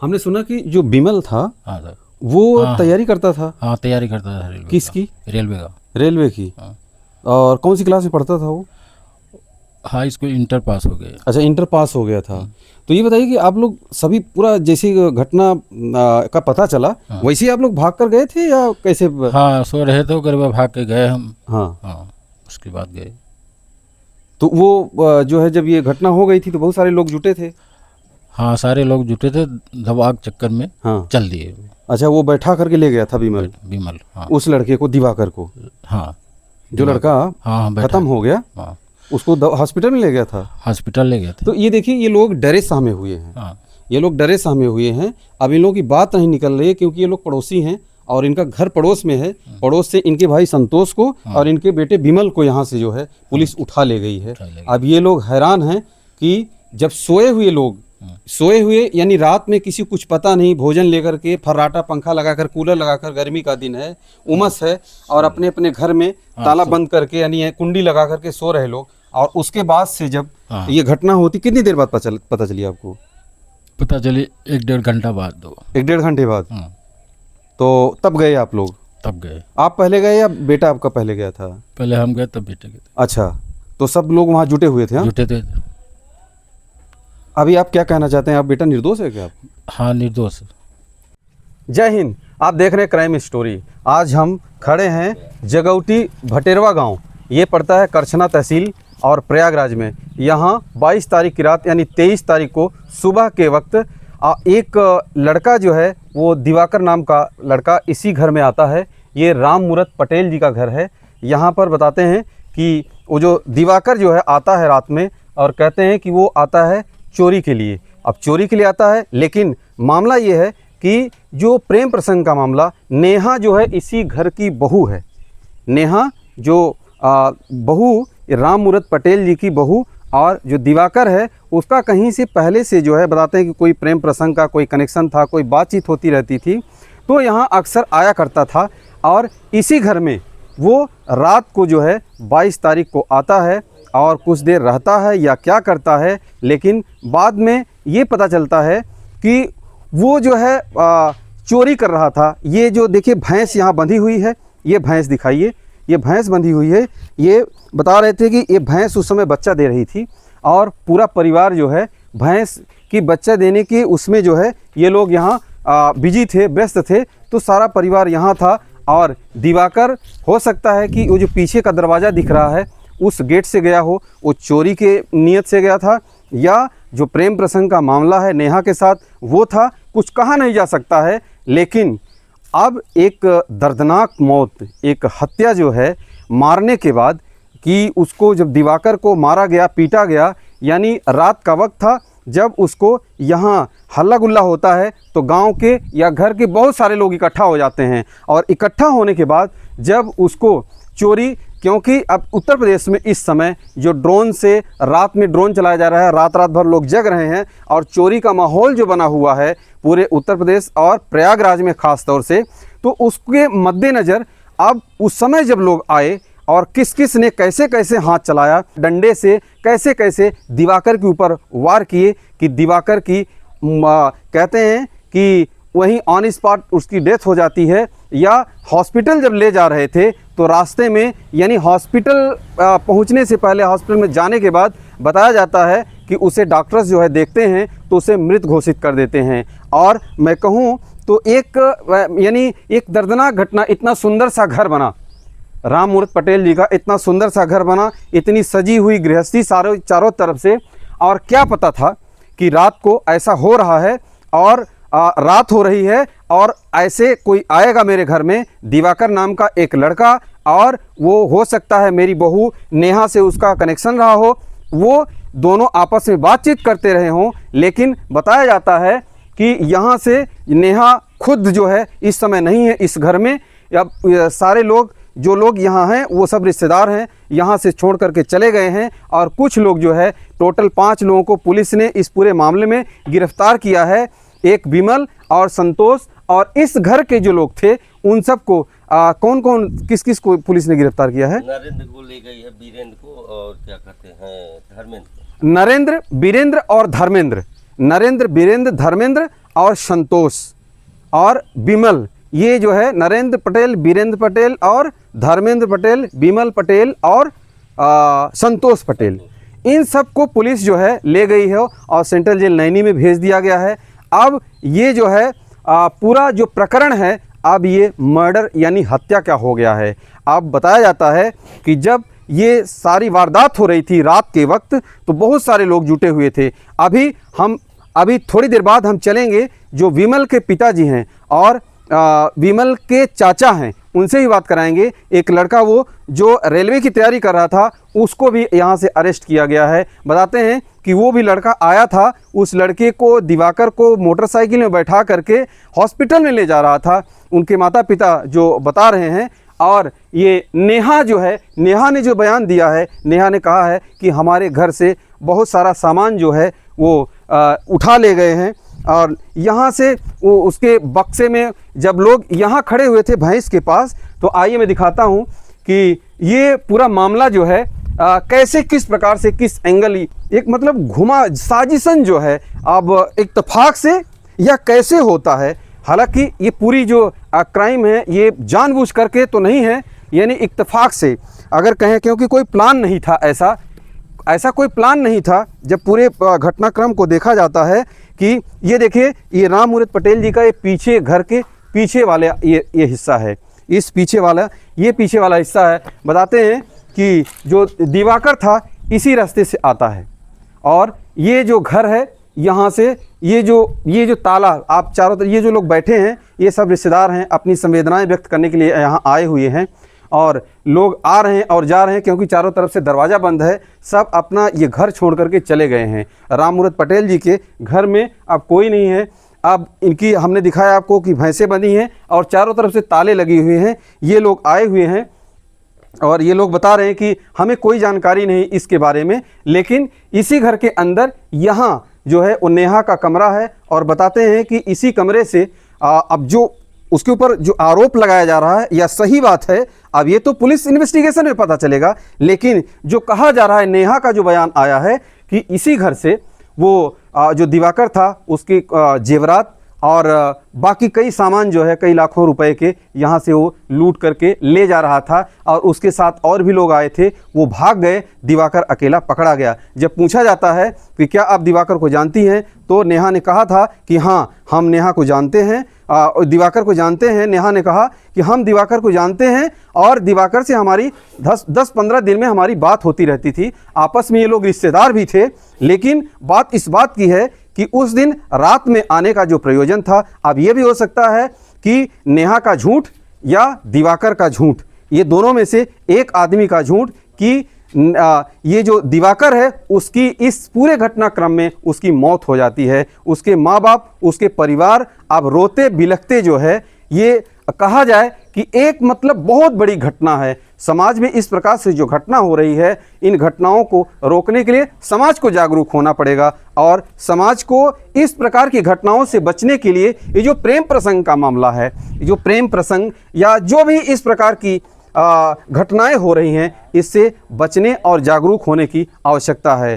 हमने सुना कि जो बिमल था हाँ सर। वो हाँ। तैयारी करता था। हाँ तैयारी करता था रेलवे किसकी? का। रेलवे का। रेलवे की। हाँ। और कौन सी क्लास में पढ़ता था वो? हाई स्कूल इंटर पास हो गए। अच्छा, इंटर पास हो गया था। तो ये बताइए कि आप लोग सभी पूरा जैसी घटना का पता चला हाँ। वैसे ही आप लोग भाग कर गए थे या कैसे? हाँ सो रहे थे करीब भाग के गए हम। हाँ। हाँ उसके बाद गए। तो वो जो है जब ये घटना हो गई थी तो बहुत सारे लोग जुटे थे। हाँ सारे लोग जुटे थे, दबाव चक्कर में हाँ। चल दिए। अच्छा, वो बैठा करके ले गया था बिमल विमल। हाँ। उस लड़के को, दिवाकर को? हाँ जो लड़का हाँ बैठा। खत्म हो गया हाँ उसको हॉस्पिटल में ले गया था। हॉस्पिटल ले गए थे। तो ये देखिए, ये लोग डरे सहमे हुए हैं। हाँ ये लोग डरे सहमे हुए हैं। अब इन लोगों की बात नहीं निकल रही है क्योंकि ये लोग पड़ोसी हैं और इनका घर पड़ोस में है। पड़ोस से इनके भाई संतोष को और इनके बेटे बिमल को यहाँ से जो है पुलिस उठा ले गई है। अब ये लोग हैरान हैं कि जब सोए हुए यानी रात में किसी कुछ पता नहीं, भोजन लेकर के फर्राटा पंखा लगाकर, कूलर लगाकर, गर्मी का दिन है, उमस है, और अपने अपने घर में ताला बंद करके यानी कुंडी लगा करके सो रहे लोग। और उसके बाद से जब ये घटना होती, कितनी देर बाद पता चली आपको? पता चली 1-1.5 घंटा बाद। 1-1.5 घंटे बाद। तो तब गए आप लोग? तब गए। आप पहले गए या बेटा आपका पहले गया था? पहले हम गए तब बेटे गए। अच्छा, तो सब लोग वहाँ जुटे हुए थे? हाँ? जुटे थे। अभी आप क्या कहना चाहते हैं? आप बेटा निर्दोष है क्या आप? हाँ निर्दोष। जय हिंद। आप देख रहे हैं क्राइम स्टोरी। आज हम खड़े हैं जगौटी भटेरवा गांव। ये पड़ता है करछना तहसील और प्रयागराज में। यहाँ 22 तारीख की रात यानी 23 तारीख को सुबह के वक्त एक लड़का जो है वो दिवाकर नाम का लड़का इसी घर में आता है। ये राम मूरत पटेल जी का घर है। यहाँ पर बताते हैं कि वो जो दिवाकर जो है आता है रात में और कहते हैं कि वो आता है चोरी के लिए। अब चोरी के लिए आता है, लेकिन मामला ये है कि जो प्रेम प्रसंग का मामला, नेहा जो है इसी घर की बहू है। नेहा जो बहू राम मूरत पटेल जी की बहू, और जो दिवाकर है उसका कहीं से पहले से जो है बताते हैं कि कोई प्रेम प्रसंग का कोई कनेक्शन था, कोई बातचीत होती रहती थी। तो यहाँ अक्सर आया करता था और इसी घर में वो रात को जो है 22 तारीख को आता है और कुछ देर रहता है या क्या करता है, लेकिन बाद में ये पता चलता है कि वो जो है चोरी कर रहा था। ये जो देखिए भैंस यहाँ बंधी हुई है, ये भैंस दिखाइए, ये भैंस बंधी हुई है। ये बता रहे थे कि ये भैंस उस समय बच्चा दे रही थी और पूरा परिवार जो है भैंस की बच्चा देने की उसमें जो है ये लोग यहाँ बिजी थे, व्यस्त थे। तो सारा परिवार यहाँ था और दिवाकर हो सकता है कि वो जो पीछे का दरवाज़ा दिख रहा है उस गेट से गया हो, वो चोरी के नियत से गया था, या जो प्रेम प्रसंग का मामला है नेहा के साथ वो था। कुछ कहा नहीं जा सकता है, लेकिन अब एक दर्दनाक मौत, एक हत्या जो है मारने के बाद कि उसको जब दिवाकर को मारा गया, पीटा गया, यानी रात का वक्त था जब उसको यहाँ हल्ला गुल्ला होता है तो गांव के या घर के बहुत सारे लोग इकट्ठा हो जाते हैं। और इकट्ठा होने के बाद जब उसको चोरी, क्योंकि अब उत्तर प्रदेश में इस समय जो ड्रोन से रात में ड्रोन चलाया जा रहा है, रात रात भर लोग जग रहे हैं और चोरी का माहौल जो बना हुआ है पूरे उत्तर प्रदेश और प्रयागराज में ख़ास तौर से, तो उसके मद्देनज़र अब उस समय जब लोग आए और किस किस ने कैसे कैसे हाथ चलाया, डंडे से कैसे कैसे दिवाकर के ऊपर वार किए कि दिवाकर की कहते हैं कि वहीं ऑन स्पॉट उसकी डेथ हो जाती है। या हॉस्पिटल जब ले जा रहे थे तो रास्ते में यानी हॉस्पिटल पहुंचने से पहले, हॉस्पिटल में जाने के बाद बताया जाता है कि उसे डॉक्टर्स जो है देखते हैं तो उसे मृत घोषित कर देते हैं। और मैं कहूँ तो यानी एक दर्दनाक घटना। इतना सुंदर सा घर बना, राम मूरत पटेल जी का इतना सुंदर सा घर बना, इतनी सजी हुई गृहस्थी चारों तरफ से, और क्या पता था कि रात को ऐसा हो रहा है और रात हो रही है और ऐसे कोई आएगा मेरे घर में, दिवाकर नाम का एक लड़का, और वो हो सकता है मेरी बहू नेहा से उसका कनेक्शन रहा हो, वो दोनों आपस में बातचीत करते रहे हों। लेकिन बताया जाता है कि यहाँ से नेहा खुद जो है इस समय नहीं है इस घर में। अब सारे लोग जो लोग यहाँ हैं वो सब रिश्तेदार हैं, यहाँ से छोड़ करके चले गए हैं। और कुछ लोग जो है, टोटल 5 लोगों को पुलिस ने इस पूरे मामले में गिरफ्तार किया है। एक विमल और संतोष, और इस घर के जो लोग थे उन सबको कौन कौन किस किस को पुलिस ने गिरफ्तार किया है? नरेंद्र को ले गई है, वीरेंद्र को, और क्या कहते हैं धर्मेंद्र। नरेंद्र, वीरेंद्र और धर्मेंद्र। नरेंद्र, वीरेंद्र, धर्मेंद्र और संतोष और विमल, ये जो है नरेंद्र पटेल, बीरेंद्र पटेल और धर्मेंद्र पटेल, विमल पटेल और संतोष पटेल, इन सब को पुलिस जो है ले गई है और सेंट्रल जेल नैनी में भेज दिया गया है। अब ये जो है पूरा जो प्रकरण है, अब ये मर्डर यानी हत्या क्या हो गया है। अब बताया जाता है कि जब ये सारी वारदात हो रही थी रात के वक्त, तो बहुत सारे लोग जुटे हुए थे। अभी थोड़ी देर बाद हम चलेंगे जो विमल के पिताजी हैं और विमल के चाचा हैं, उनसे ही बात कराएंगे। एक लड़का वो जो रेलवे की तैयारी कर रहा था, उसको भी यहाँ से अरेस्ट किया गया है। बताते हैं कि वो भी लड़का आया था, उस लड़के को दिवाकर को मोटरसाइकिल में बैठा करके हॉस्पिटल में ले जा रहा था, उनके माता पिता जो बता रहे हैं। और ये नेहा जो है, नेहा ने जो बयान दिया है, नेहा ने कहा है कि हमारे घर से बहुत सारा सामान जो है वो उठा ले गए हैं और यहाँ से वो उसके बक्से में, जब लोग यहाँ खड़े हुए थे भैंस के पास, तो आइए मैं दिखाता हूँ कि ये पूरा मामला जो है कैसे, किस प्रकार से, किस एंगल, एक मतलब घुमा साजिशन जो है अब इत्तेफाक से या कैसे होता है। हालांकि ये पूरी जो क्राइम है ये जानबूझ करके तो नहीं है, यानी इत्तेफाक से अगर कहें, क्योंकि कोई प्लान नहीं था, ऐसा कोई प्लान नहीं था। जब पूरे घटनाक्रम को देखा जाता है कि ये देखिए, ये राम मूर्त पटेल जी का ये पीछे, घर के पीछे वाले ये हिस्सा है, इस पीछे वाला हिस्सा है। बताते हैं कि जो दिवाकर था इसी रास्ते से आता है और ये जो घर है, यहाँ से ये जो ताला, आप चारों तरफ ये जो लोग बैठे हैं, ये सब रिश्तेदार हैं, अपनी संवेदनाएं व्यक्त करने के लिए यहाँ आए हुए हैं और लोग आ रहे हैं और जा रहे हैं, क्योंकि चारों तरफ से दरवाज़ा बंद है। सब अपना ये घर छोड़ करके चले गए हैं। राम मूर्त पटेल जी के घर में अब कोई नहीं है। अब इनकी हमने दिखाया आपको कि भैंसें बंधी हैं और चारों तरफ से ताले लगे हुए हैं। ये लोग आए हुए हैं और ये लोग बता रहे हैं कि हमें कोई जानकारी नहीं इसके बारे में, लेकिन इसी घर के अंदर यहाँ जो है वो नेहा का कमरा है और बताते हैं कि इसी कमरे से अब जो उसके ऊपर जो आरोप लगाया जा रहा है, या सही बात है, अब ये तो पुलिस इन्वेस्टिगेशन में पता चलेगा, लेकिन जो कहा जा रहा है, नेहा का जो बयान आया है कि इसी घर से वो जो दिवाकर था उसके जेवरात और बाकी कई सामान जो है, कई लाखों रुपए के, यहाँ से वो लूट करके ले जा रहा था और उसके साथ और भी लोग आए थे, वो भाग गए, दिवाकर अकेला पकड़ा गया। जब पूछा जाता है कि क्या आप दिवाकर को जानती हैं, तो नेहा ने कहा था कि हाँ, हम नेहा को जानते हैं, दिवाकर को जानते हैं। नेहा ने कहा कि हम दिवाकर को जानते हैं और दिवाकर से हमारी 10-15 दिन में हमारी बात होती रहती थी, आपस में ये लोग रिश्तेदार भी थे। लेकिन बात इस बात की है कि उस दिन रात में आने का जो प्रयोजन था, अब ये भी हो सकता है कि नेहा का झूठ या दिवाकर का झूठ, ये दोनों में से एक आदमी का झूठ, कि ये जो दिवाकर है उसकी इस पूरे घटनाक्रम में उसकी मौत हो जाती है। उसके माँ बाप, उसके परिवार अब रोते बिलखते जो है, ये कहा जाए कि एक मतलब बहुत बड़ी घटना है। समाज में इस प्रकार से जो घटना हो रही है, इन घटनाओं को रोकने के लिए समाज को जागरूक होना पड़ेगा और समाज को इस प्रकार की घटनाओं से बचने के लिए ये जो प्रेम प्रसंग का मामला है, जो प्रेम प्रसंग या जो भी इस प्रकार की घटनाएं हो रही हैं, इससे बचने और जागरूक होने की आवश्यकता है।